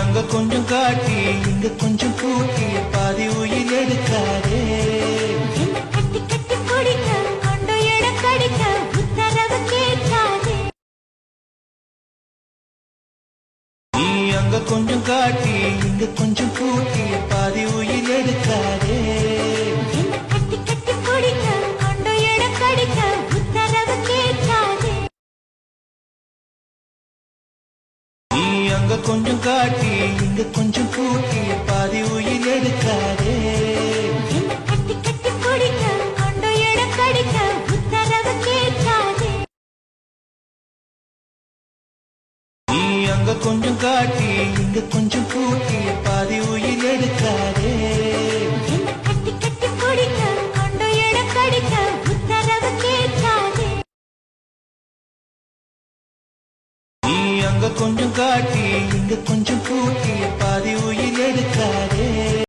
அங்க கொஞ்சம் காட்டி இங்க கொஞ்சம் கூட்டி பாதி உயிர் எடுக்காதே. கட்டி கட்டி குடிக்க கொண்டு இடம் கடிக்க உத்தரவு கேட்காதே. நீ அங்க கொஞ்சம் காட்டி இங்க கொஞ்சம் கூட்டி பாதி உயிர் எடுக்காதே. கட்டி கட்டி குடிக்க கொண்டு இடம் கடிக்க உத்தரவு கேட்காதே. நீ அங்க கொஞ்சம் காட்டி இங்க கொஞ்சம் கூட்டி பாதி உயிர் எடுக்காதே. கட்டி கட்டி குடிக்க கொண்டு இடம் கடிக்க உத்தரவு கேட்காதே. நீ அங்க கொஞ்சம் காட்டி இங்க கொஞ்சம் கூட்டி பாதி உயிர் எடுக்காதே. கட்டி கட்டி குடிக்க கொண்டு இடம் கடிக்க உத்தரவு கேட்காதே. நீ அங்க கொஞ்சம் காட்டி இங்க கொஞ்சம்